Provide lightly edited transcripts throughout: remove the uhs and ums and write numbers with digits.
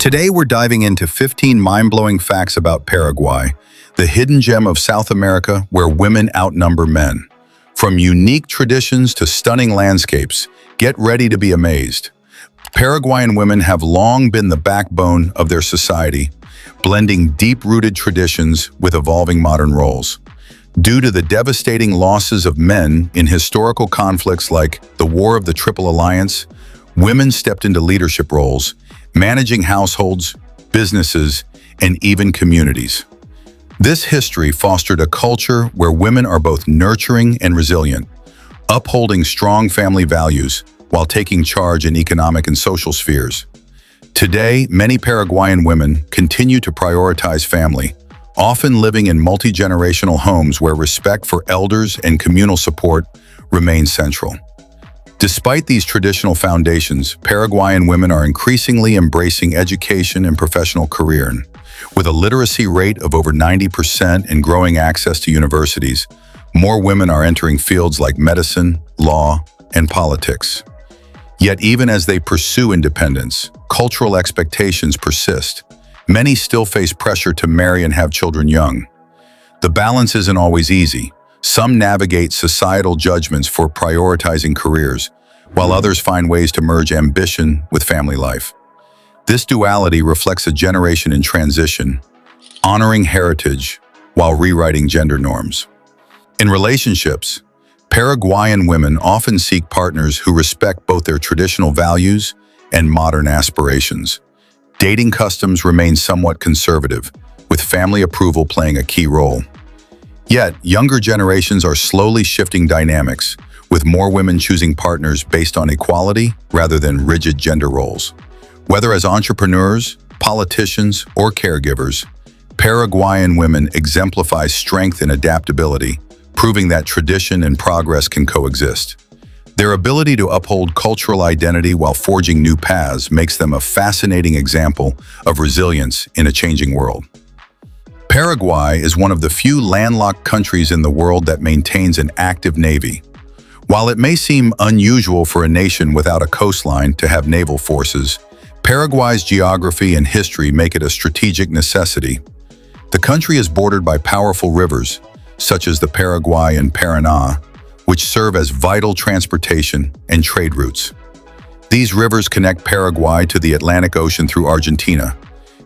Today we're diving into 15 mind-blowing facts about Paraguay, the hidden gem of South America where women outnumber men. From unique traditions to stunning landscapes, get ready to be amazed. Paraguayan women have long been the backbone of their society, blending deep-rooted traditions with evolving modern roles. Due to the devastating losses of men in historical conflicts like the War of the Triple Alliance, women stepped into leadership roles, managing households, businesses, and even communities. This history fostered a culture where women are both nurturing and resilient, upholding strong family values while taking charge in economic and social spheres. Today, many Paraguayan women continue to prioritize family, often living in multi-generational homes where respect for elders and communal support remain central. Despite these traditional foundations, Paraguayan women are increasingly embracing education and professional career. With a literacy rate of over 90% and growing access to universities, more women are entering fields like medicine, law, and politics. Yet even as they pursue independence, cultural expectations persist. Many still face pressure to marry and have children young. The balance isn't always easy. Some navigate societal judgments for prioritizing careers, while others find ways to merge ambition with family life. This duality reflects a generation in transition, honoring heritage while rewriting gender norms. In relationships, Paraguayan women often seek partners who respect both their traditional values and modern aspirations. Dating customs remain somewhat conservative, with family approval playing a key role. Yet, younger generations are slowly shifting dynamics, with more women choosing partners based on equality rather than rigid gender roles. Whether as entrepreneurs, politicians, or caregivers, Paraguayan women exemplify strength and adaptability, proving that tradition and progress can coexist. Their ability to uphold cultural identity while forging new paths makes them a fascinating example of resilience in a changing world. Paraguay is one of the few landlocked countries in the world that maintains an active navy. While it may seem unusual for a nation without a coastline to have naval forces, Paraguay's geography and history make it a strategic necessity. The country is bordered by powerful rivers, such as the Paraguay and Paraná, which serve as vital transportation and trade routes. These rivers connect Paraguay to the Atlantic Ocean through Argentina,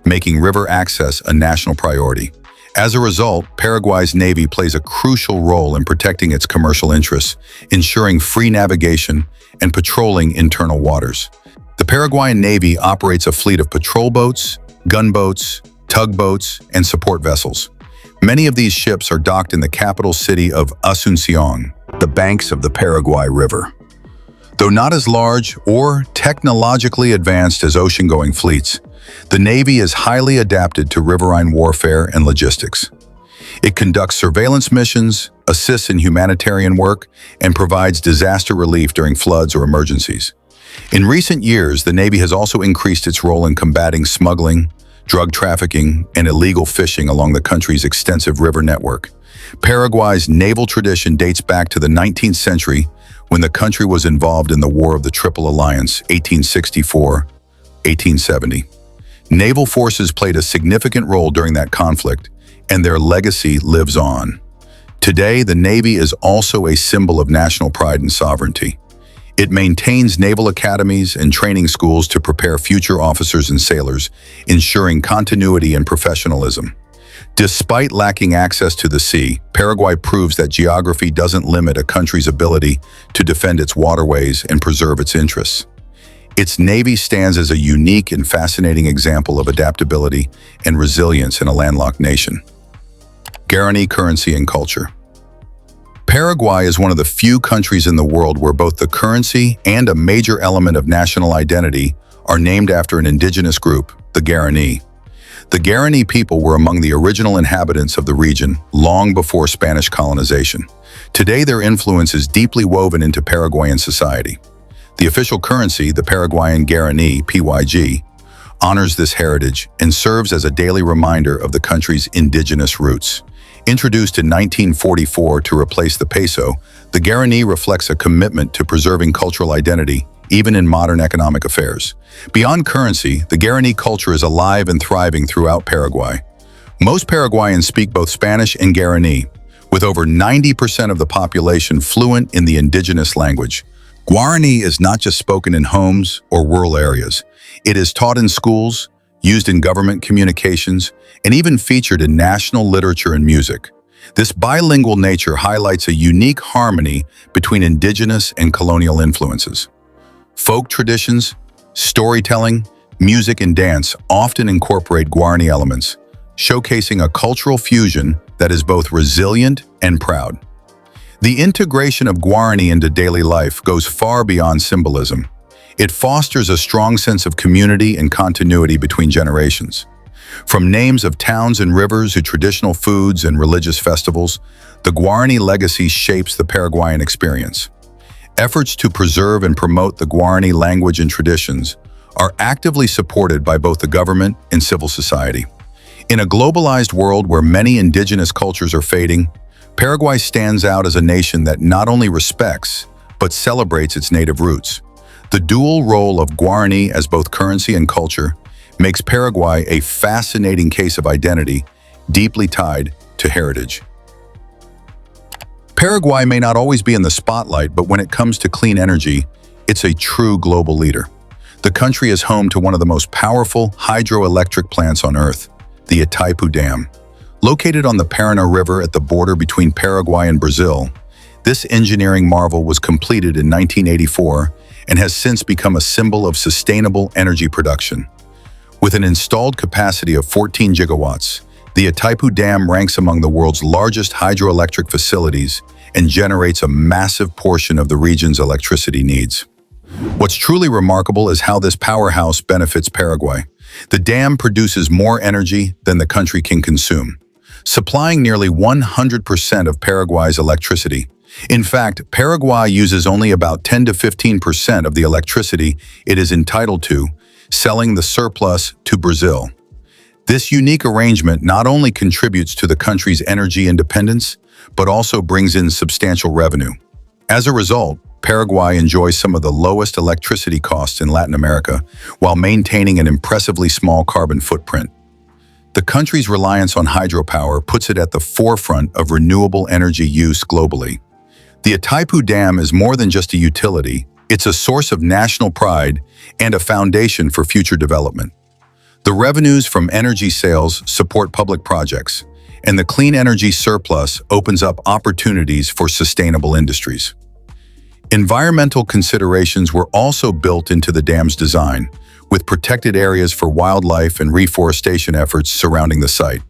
making river access a national priority. As a result, Paraguay's Navy plays a crucial role in protecting its commercial interests, ensuring free navigation and patrolling internal waters. The Paraguayan Navy operates a fleet of patrol boats, gunboats, tugboats, and support vessels. Many of these ships are docked in the capital city of Asunción, the banks of the Paraguay River. Though not as large or technologically advanced as ocean-going fleets, the Navy is highly adapted to riverine warfare and logistics. It conducts surveillance missions, assists in humanitarian work, and provides disaster relief during floods or emergencies. In recent years, the Navy has also increased its role in combating smuggling, drug trafficking, and illegal fishing along the country's extensive river network. Paraguay's naval tradition dates back to the 19th century when the country was involved in the War of the Triple Alliance, 1864-1870. Naval forces played a significant role during that conflict, and their legacy lives on. Today, the Navy is also a symbol of national pride and sovereignty. It maintains naval academies and training schools to prepare future officers and sailors, ensuring continuity and professionalism. Despite lacking access to the sea, Paraguay proves that geography doesn't limit a country's ability to defend its waterways and preserve its interests. Its Navy stands as a unique and fascinating example of adaptability and resilience in a landlocked nation. Guarani currency and culture. Paraguay is one of the few countries in the world where both the currency and a major element of national identity are named after an indigenous group, the Guarani. The Guarani people were among the original inhabitants of the region long before Spanish colonization. Today, their influence is deeply woven into Paraguayan society. The official currency, the Paraguayan Guarani, PYG, honors this heritage and serves as a daily reminder of the country's indigenous roots. Introduced in 1944 to replace the peso, the Guarani reflects a commitment to preserving cultural identity even in modern economic affairs. Beyond currency, the Guarani culture is alive and thriving throughout Paraguay. Most Paraguayans speak both Spanish and Guarani, with over 90% of the population fluent in the indigenous language. Guarani is not just spoken in homes or rural areas. It is taught in schools, used in government communications, and even featured in national literature and music. This bilingual nature highlights a unique harmony between indigenous and colonial influences. Folk traditions, storytelling, music, and dance often incorporate Guarani elements, showcasing a cultural fusion that is both resilient and proud. The integration of Guarani into daily life goes far beyond symbolism. It fosters a strong sense of community and continuity between generations. From names of towns and rivers to traditional foods and religious festivals, the Guarani legacy shapes the Paraguayan experience. Efforts to preserve and promote the Guarani language and traditions are actively supported by both the government and civil society. In a globalized world where many indigenous cultures are fading, Paraguay stands out as a nation that not only respects, but celebrates its native roots. The dual role of Guarani as both currency and culture makes Paraguay a fascinating case of identity, deeply tied to heritage. Paraguay may not always be in the spotlight, but when it comes to clean energy, it's a true global leader. The country is home to one of the most powerful hydroelectric plants on Earth, the Itaipu Dam. Located on the Paraná River at the border between Paraguay and Brazil, this engineering marvel was completed in 1984 and has since become a symbol of sustainable energy production. With an installed capacity of 14 gigawatts, the Itaipu Dam ranks among the world's largest hydroelectric facilities and generates a massive portion of the region's electricity needs. What's truly remarkable is how this powerhouse benefits Paraguay. The dam produces more energy than the country can consume, supplying nearly 100% of Paraguay's electricity. In fact, Paraguay uses only about 10 to 15% of the electricity it is entitled to, selling the surplus to Brazil. This unique arrangement not only contributes to the country's energy independence, but also brings in substantial revenue. As a result, Paraguay enjoys some of the lowest electricity costs in Latin America, while maintaining an impressively small carbon footprint. The country's reliance on hydropower puts it at the forefront of renewable energy use globally. The Itaipu Dam is more than just a utility. It's a source of national pride and a foundation for future development. The revenues from energy sales support public projects, and the clean energy surplus opens up opportunities for sustainable industries. Environmental considerations were also built into the dam's design, with protected areas for wildlife and reforestation efforts surrounding the site.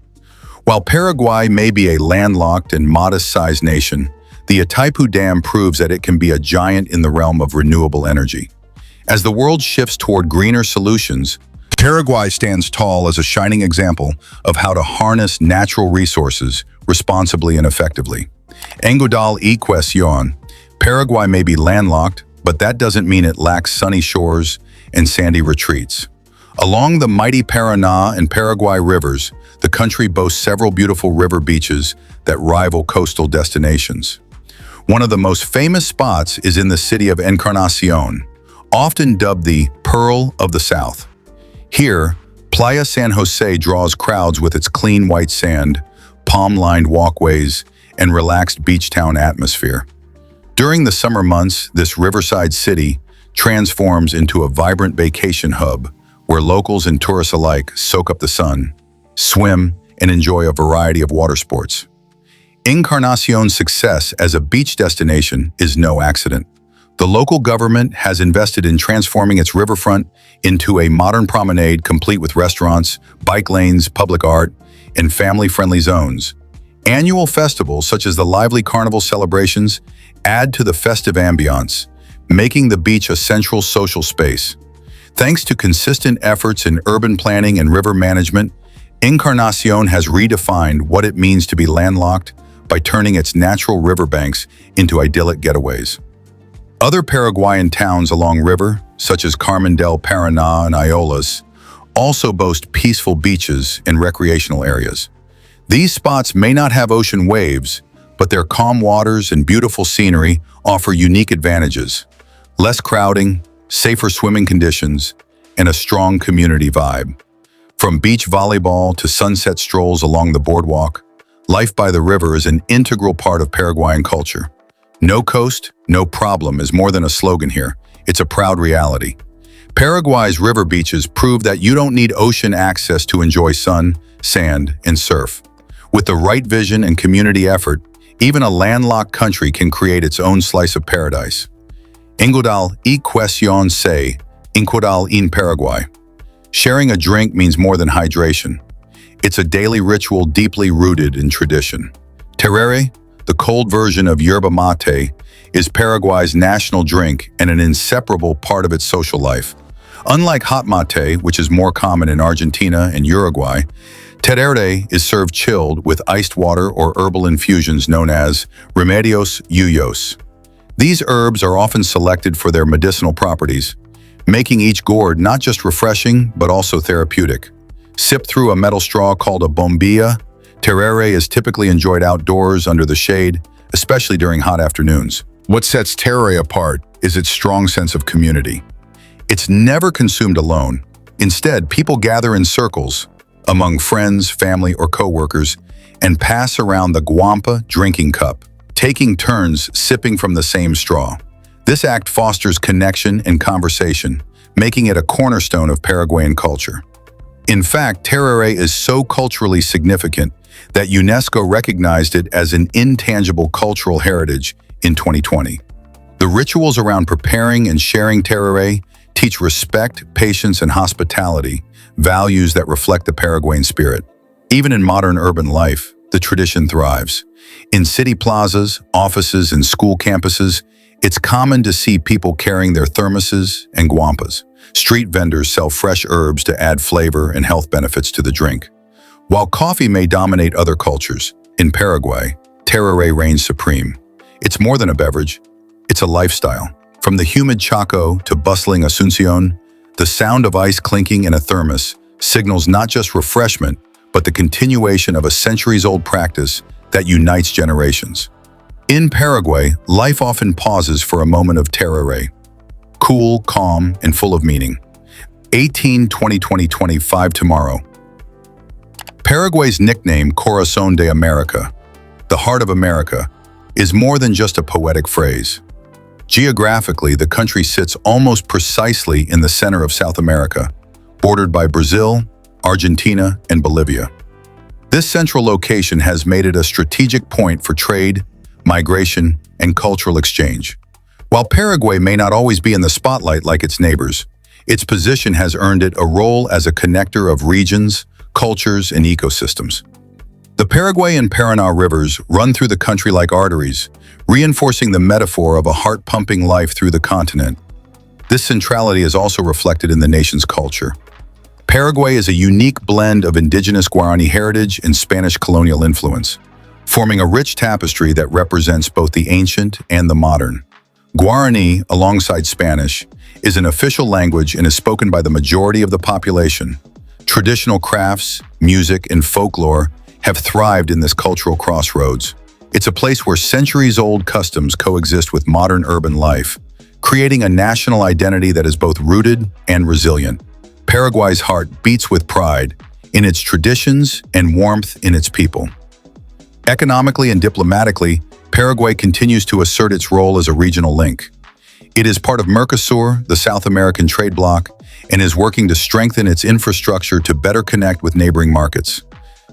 While Paraguay may be a landlocked and modest-sized nation, the Itaipu Dam proves that it can be a giant in the realm of renewable energy. As the world shifts toward greener solutions, Paraguay stands tall as a shining example of how to harness natural resources responsibly and effectively. Engodal y Cuestión, Paraguay may be landlocked, but that doesn't mean it lacks sunny shores and sandy retreats. Along the mighty Paraná and Paraguay rivers, the country boasts several beautiful river beaches that rival coastal destinations. One of the most famous spots is in the city of Encarnación, often dubbed the Pearl of the South. Here, Playa San Jose draws crowds with its clean white sand, palm-lined walkways, and relaxed beach town atmosphere. During the summer months, this riverside city transforms into a vibrant vacation hub where locals and tourists alike soak up the sun, swim, and enjoy a variety of water sports. Encarnación's success as a beach destination is no accident. The local government has invested in transforming its riverfront into a modern promenade complete with restaurants, bike lanes, public art, and family-friendly zones. Annual festivals such as the lively carnival celebrations add to the festive ambiance, making the beach a central social space. Thanks to consistent efforts in urban planning and river management, Encarnación has redefined what it means to be landlocked by turning its natural riverbanks into idyllic getaways. Other Paraguayan towns along river, such as Carmen del Paraná and Ayolas, also boast peaceful beaches and recreational areas. These spots may not have ocean waves, but their calm waters and beautiful scenery offer unique advantages. Less crowding, safer swimming conditions, and a strong community vibe. From beach volleyball to sunset strolls along the boardwalk, life by the river is an integral part of Paraguayan culture. No coast, no problem is more than a slogan here. It's a proud reality. Paraguay's river beaches prove that you don't need ocean access to enjoy sun, sand, and surf. With the right vision and community effort, even a landlocked country can create its own slice of paradise. Engodal y cuestión se encuadal en Paraguay. Sharing a drink means more than hydration. It's a daily ritual deeply rooted in tradition. Tereré, the cold version of yerba mate, is Paraguay's national drink and an inseparable part of its social life. Unlike hot mate, which is more common in Argentina and Uruguay, tereré is served chilled with iced water or herbal infusions known as remedios yuyos. These herbs are often selected for their medicinal properties, making each gourd not just refreshing but also therapeutic. Sipped through a metal straw called a bombilla, tereré is typically enjoyed outdoors under the shade, especially during hot afternoons. What sets tereré apart is its strong sense of community. It's never consumed alone. Instead, people gather in circles, among friends, family, or co-workers, and pass around the guampa drinking cup, taking turns sipping from the same straw. This act fosters connection and conversation, making it a cornerstone of Paraguayan culture. In fact, tereré is so culturally significant that UNESCO recognized it as an intangible cultural heritage in 2020. The rituals around preparing and sharing tereré teach respect, patience, and hospitality, values that reflect the Paraguayan spirit. Even in modern urban life, the tradition thrives. In city plazas, offices, and school campuses, it's common to see people carrying their thermoses and guampas. Street vendors sell fresh herbs to add flavor and health benefits to the drink. While coffee may dominate other cultures, in Paraguay, tereré reigns supreme. It's more than a beverage, it's a lifestyle. From the humid Chaco to bustling Asunción, the sound of ice clinking in a thermos signals not just refreshment, but the continuation of a centuries-old practice that unites generations. In Paraguay, life often pauses for a moment of tereré. Cool, calm, and full of meaning. 18-20-20-25 tomorrow. Paraguay's nickname, Corazón de América, the heart of America, is more than just a poetic phrase. Geographically, the country sits almost precisely in the center of South America, bordered by Brazil, Argentina, and Bolivia. This central location has made it a strategic point for trade, migration, and cultural exchange. While Paraguay may not always be in the spotlight like its neighbors, its position has earned it a role as a connector of regions, cultures, and ecosystems. The Paraguay and Paraná rivers run through the country like arteries, reinforcing the metaphor of a heart-pumping life through the continent. This centrality is also reflected in the nation's culture. Paraguay is a unique blend of indigenous Guarani heritage and Spanish colonial influence, forming a rich tapestry that represents both the ancient and the modern. Guarani, alongside Spanish, is an official language and is spoken by the majority of the population. Traditional crafts, music, and folklore have thrived in this cultural crossroads. It's a place where centuries-old customs coexist with modern urban life, creating a national identity that is both rooted and resilient. Paraguay's heart beats with pride in its traditions and warmth in its people. Economically and diplomatically, Paraguay continues to assert its role as a regional link. It is part of Mercosur, the South American trade bloc, and is working to strengthen its infrastructure to better connect with neighboring markets.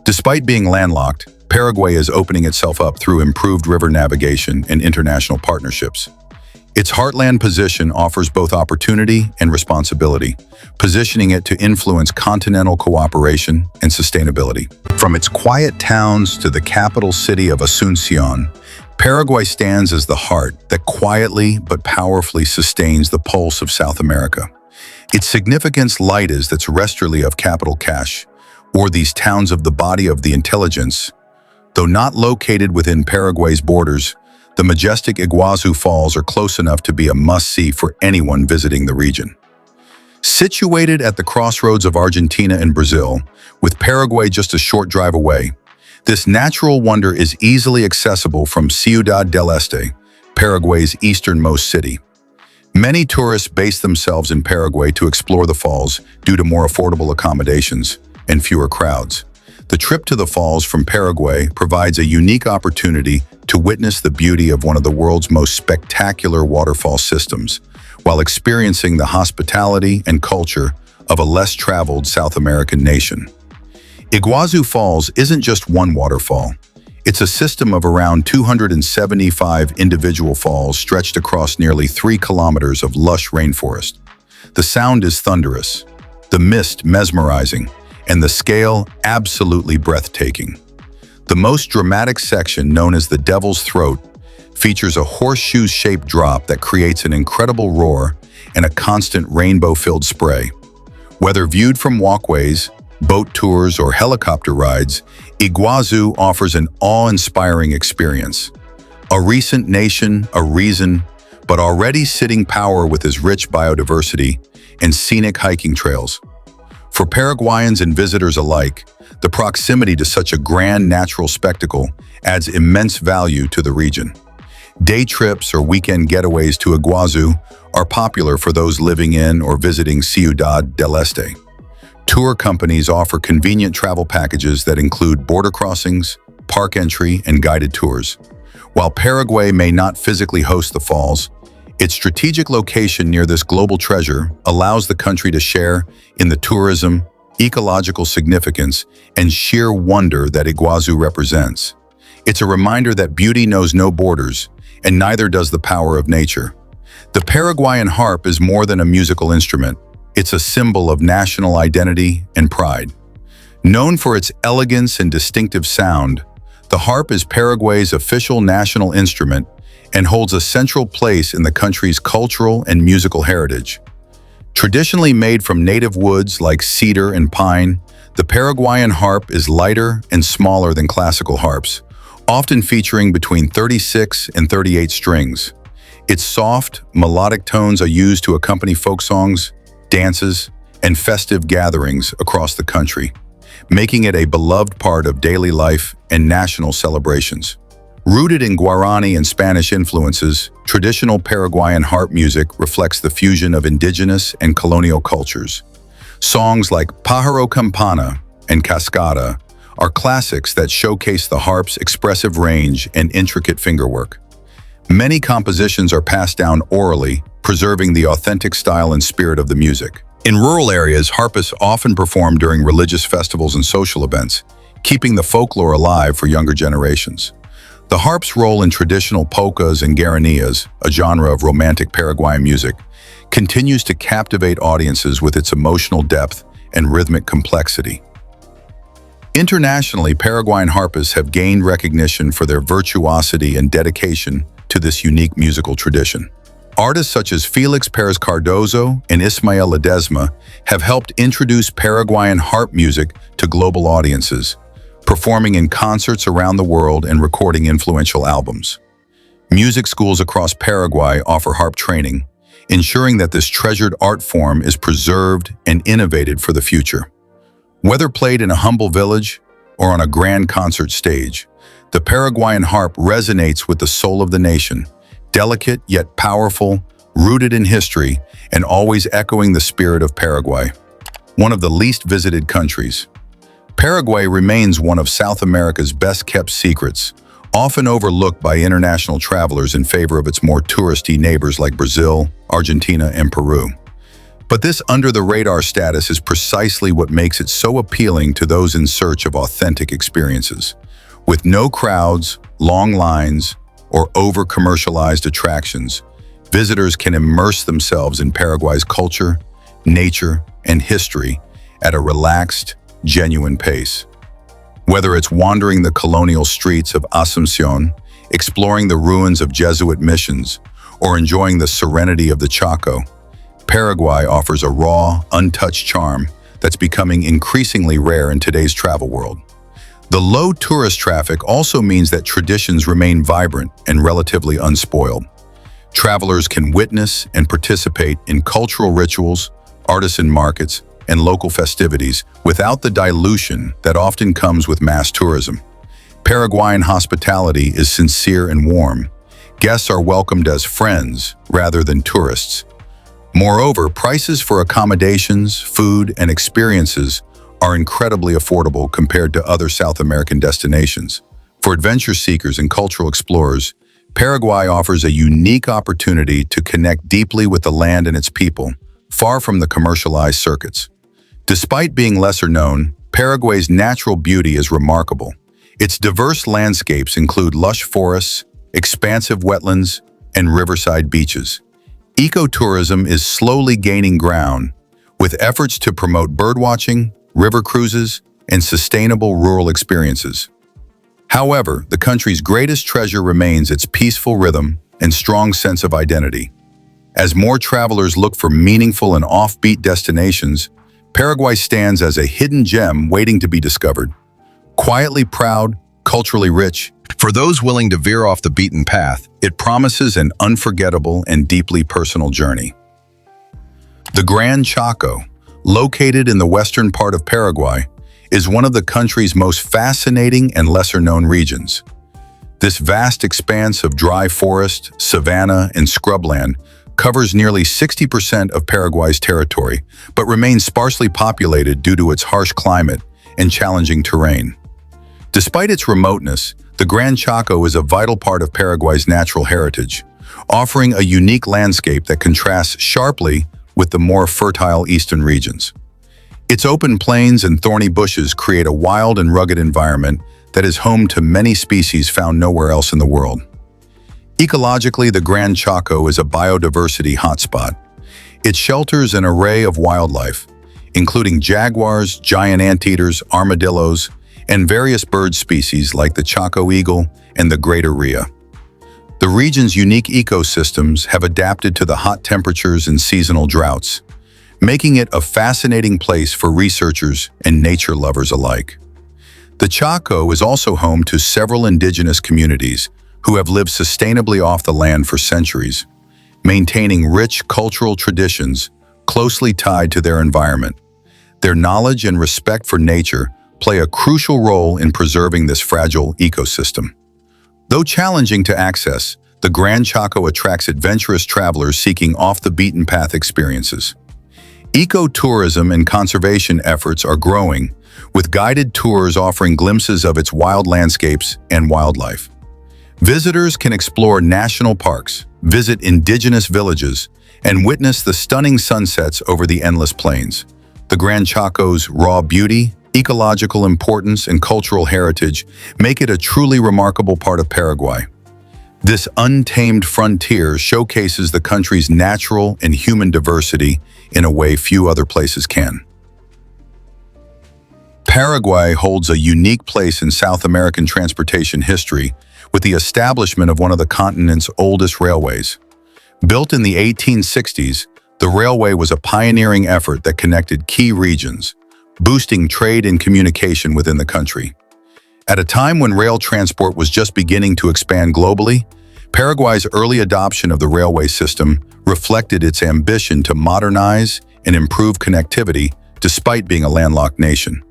Despite being landlocked, Paraguay is opening itself up through improved river navigation and international partnerships. Its heartland position offers both opportunity and responsibility, positioning it to influence continental cooperation and sustainability. From its quiet towns to the capital city of Asunción, Paraguay stands as the heart that quietly but powerfully sustains the pulse of South America. Its significance light is its resterly of capital cash, or these towns of the body of the intelligence. Though not located within Paraguay's borders, the majestic Iguazu Falls are close enough to be a must-see for anyone visiting the region. Situated at the crossroads of Argentina and Brazil, with Paraguay just a short drive away, this natural wonder is easily accessible from Ciudad del Este, Paraguay's easternmost city. Many tourists base themselves in Paraguay to explore the falls due to more affordable accommodations and fewer crowds. The trip to the falls from Paraguay provides a unique opportunity to witness the beauty of one of the world's most spectacular waterfall systems, while experiencing the hospitality and culture of a less-traveled South American nation. Iguazu Falls isn't just one waterfall. It's a system of around 275 individual falls stretched across nearly 3 kilometers of lush rainforest. The sound is thunderous, the mist mesmerizing, and the scale absolutely breathtaking. The most dramatic section, known as the Devil's Throat, features a horseshoe-shaped drop that creates an incredible roar and a constant rainbow-filled spray. Whether viewed from walkways, boat tours, or helicopter rides, Iguazu offers an awe-inspiring experience. A recent nation, a reason, but already sitting power with its rich biodiversity and scenic hiking trails. For Paraguayans and visitors alike, the proximity to such a grand natural spectacle adds immense value to the region. Day trips or weekend getaways to Iguazu are popular for those living in or visiting Ciudad del Este. Tour companies offer convenient travel packages that include border crossings, park entry, and guided tours. While Paraguay may not physically host the falls, its strategic location near this global treasure allows the country to share in the tourism, ecological significance, and sheer wonder that Iguazu represents. It's a reminder that beauty knows no borders, and neither does the power of nature. The Paraguayan harp is more than a musical instrument. It's a symbol of national identity and pride. Known for its elegance and distinctive sound, the harp is Paraguay's official national instrument and holds a central place in the country's cultural and musical heritage. Traditionally made from native woods like cedar and pine, the Paraguayan harp is lighter and smaller than classical harps, often featuring between 36 and 38 strings. Its soft, melodic tones are used to accompany folk songs, dances, and festive gatherings across the country, making it a beloved part of daily life and national celebrations. Rooted in Guarani and Spanish influences, traditional Paraguayan harp music reflects the fusion of indigenous and colonial cultures. Songs like Pájaro Campana and Cascada are classics that showcase the harp's expressive range and intricate fingerwork. Many compositions are passed down orally, preserving the authentic style and spirit of the music. In rural areas, harpists often perform during religious festivals and social events, keeping the folklore alive for younger generations. The harp's role in traditional polkas and guaranias, a genre of romantic Paraguayan music, continues to captivate audiences with its emotional depth and rhythmic complexity. Internationally, Paraguayan harpists have gained recognition for their virtuosity and dedication to this unique musical tradition. Artists such as Felix Perez Cardozo and Ismael Ledesma have helped introduce Paraguayan harp music to global audiences, performing in concerts around the world and recording influential albums. Music schools across Paraguay offer harp training, ensuring that this treasured art form is preserved and innovated for the future. Whether played in a humble village or on a grand concert stage, the Paraguayan harp resonates with the soul of the nation, delicate yet powerful, rooted in history, and always echoing the spirit of Paraguay. One of the least visited countries, Paraguay remains one of South America's best-kept secrets, often overlooked by international travelers in favor of its more touristy neighbors like Brazil, Argentina, and Peru. But this under-the-radar status is precisely what makes it so appealing to those in search of authentic experiences. With no crowds, long lines, or over-commercialized attractions, visitors can immerse themselves in Paraguay's culture, nature, and history at a relaxed, genuine pace. Whether it's wandering the colonial streets of Asunción, exploring the ruins of Jesuit missions, or enjoying the serenity of the Chaco, Paraguay offers a raw, untouched charm that's becoming increasingly rare in today's travel world. The low tourist traffic also means that traditions remain vibrant and relatively unspoiled. Travelers can witness and participate in cultural rituals, artisan markets, and local festivities without the dilution that often comes with mass tourism. Paraguayan hospitality is sincere and warm. Guests are welcomed as friends rather than tourists, Moreover, prices for accommodations, food, and experiences are incredibly affordable compared to other South American destinations. For adventure seekers and cultural explorers, Paraguay offers a unique opportunity to connect deeply with the land and its people, far from the commercialized circuits. Despite being lesser known, Paraguay's natural beauty is remarkable. Its diverse landscapes include lush forests, expansive wetlands, and riverside beaches. Ecotourism is slowly gaining ground, with efforts to promote birdwatching, river cruises, and sustainable rural experiences. However, the country's greatest treasure remains its peaceful rhythm and strong sense of identity. As more travelers look for meaningful and offbeat destinations, Paraguay stands as a hidden gem waiting to be discovered. Quietly proud, culturally rich, for those willing to veer off the beaten path, it promises an unforgettable and deeply personal journey. The Gran Chaco, located in the western part of Paraguay, is one of the country's most fascinating and lesser-known regions. This vast expanse of dry forest, savanna, and scrubland covers nearly 60% of Paraguay's territory, but remains sparsely populated due to its harsh climate and challenging terrain. Despite its remoteness, the Gran Chaco is a vital part of Paraguay's natural heritage, offering a unique landscape that contrasts sharply with the more fertile eastern regions. Its open plains and thorny bushes create a wild and rugged environment that is home to many species found nowhere else in the world. Ecologically, the Gran Chaco is a biodiversity hotspot. It shelters an array of wildlife, including jaguars, giant anteaters, armadillos, and various bird species like the Chaco eagle and the greater rhea. The region's unique ecosystems have adapted to the hot temperatures and seasonal droughts, making it a fascinating place for researchers and nature lovers alike. The Chaco is also home to several indigenous communities who have lived sustainably off the land for centuries, maintaining rich cultural traditions closely tied to their environment. Their knowledge and respect for nature play a crucial role in preserving this fragile ecosystem. Though challenging to access, the Gran Chaco attracts adventurous travelers seeking off-the-beaten-path experiences. Ecotourism and conservation efforts are growing, with guided tours offering glimpses of its wild landscapes and wildlife. Visitors can explore national parks, visit indigenous villages, and witness the stunning sunsets over the endless plains. The Gran Chaco's raw beauty, ecological importance, and cultural heritage make it a truly remarkable part of Paraguay. This untamed frontier showcases the country's natural and human diversity in a way few other places can. Paraguay holds a unique place in South American transportation history with the establishment of one of the continent's oldest railways. Built in the 1860s, the railway was a pioneering effort that connected key regions, boosting trade and communication within the country. At a time when rail transport was just beginning to expand globally, Paraguay's early adoption of the railway system reflected its ambition to modernize and improve connectivity despite being a landlocked nation.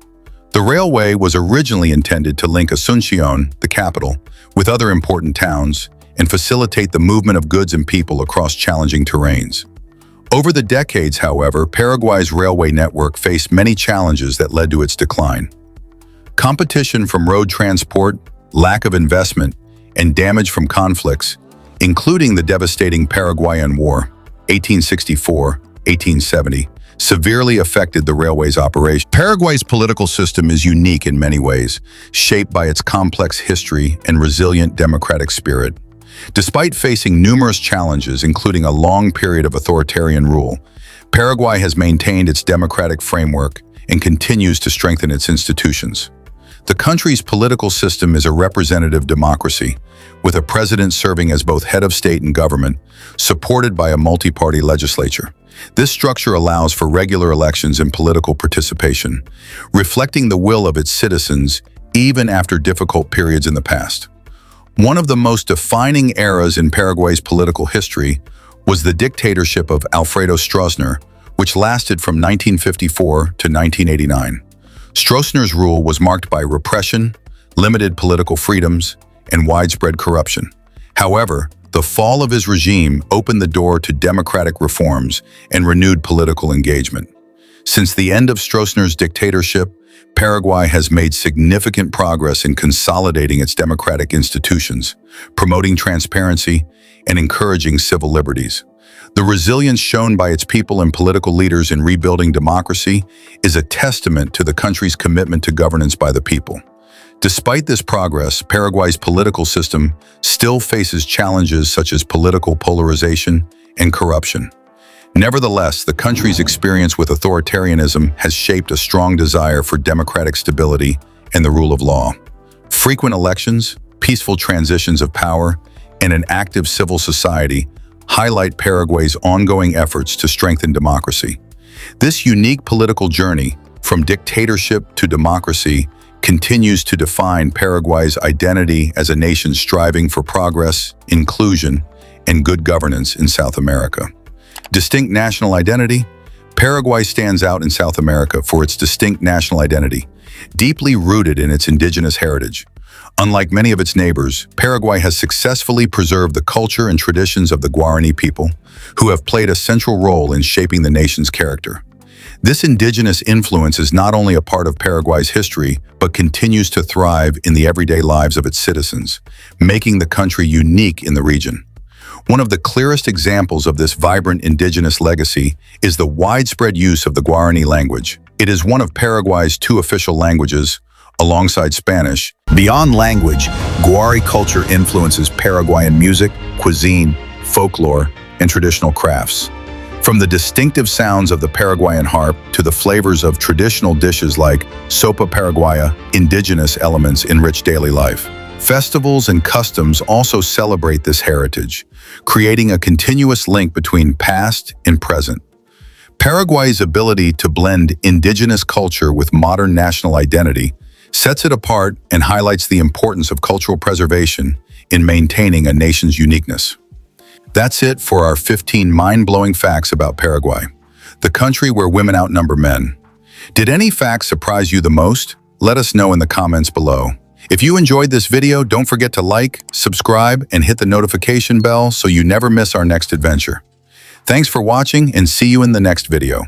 The railway was originally intended to link Asunción, the capital, with other important towns and facilitate the movement of goods and people across challenging terrains. Over the decades, however, Paraguay's railway network faced many challenges that led to its decline. Competition from road transport, lack of investment, and damage from conflicts, including the devastating Paraguayan War, 1864-1870, severely affected the railway's operation. Paraguay's political system is unique in many ways, shaped by its complex history and resilient democratic spirit. Despite facing numerous challenges, including a long period of authoritarian rule, Paraguay has maintained its democratic framework and continues to strengthen its institutions. The country's political system is a representative democracy, with a president serving as both head of state and government, supported by a multi-party legislature. This structure allows for regular elections and political participation, reflecting the will of its citizens even after difficult periods in the past. One of the most defining eras in Paraguay's political history was the dictatorship of Alfredo Stroessner, which lasted from 1954 to 1989. Stroessner's rule was marked by repression, limited political freedoms, and widespread corruption. However, The fall of his regime opened the door to democratic reforms and renewed political engagement. Since the end of Stroessner's dictatorship, Paraguay has made significant progress in consolidating its democratic institutions, promoting transparency, and encouraging civil liberties. The resilience shown by its people and political leaders in rebuilding democracy is a testament to the country's commitment to governance by the people. Despite this progress, Paraguay's political system still faces challenges such as political polarization and corruption. Nevertheless, the country's experience with authoritarianism has shaped a strong desire for democratic stability and the rule of law. Frequent elections, peaceful transitions of power, and an active civil society highlight Paraguay's ongoing efforts to strengthen democracy. This unique political journey, from dictatorship to democracy, continues to define Paraguay's identity as a nation striving for progress, inclusion, and good governance in South America. Distinct national identity. Paraguay stands out in South America for its distinct national identity, deeply rooted in its indigenous heritage. Unlike many of its neighbors, Paraguay has successfully preserved the culture and traditions of the Guarani people, who have played a central role in shaping the nation's character. This indigenous influence is not only a part of Paraguay's history, but continues to thrive in the everyday lives of its citizens, making the country unique in the region. One of the clearest examples of this vibrant indigenous legacy is the widespread use of the Guarani language. It is one of Paraguay's two official languages, alongside Spanish. Beyond language, Guarani culture influences Paraguayan music, cuisine, folklore, and traditional crafts. From the distinctive sounds of the Paraguayan harp to the flavors of traditional dishes like sopa paraguaya, indigenous elements enrich daily life. Festivals and customs also celebrate this heritage, creating a continuous link between past and present. Paraguay's ability to blend indigenous culture with modern national identity sets it apart and highlights the importance of cultural preservation in maintaining a nation's uniqueness. That's it for our 15 mind-blowing facts about Paraguay, the country where women outnumber men. Did any facts surprise you the most? Let us know in the comments below. If you enjoyed this video, don't forget to like, subscribe, and hit the notification bell so you never miss our next adventure. Thanks for watching and see you in the next video.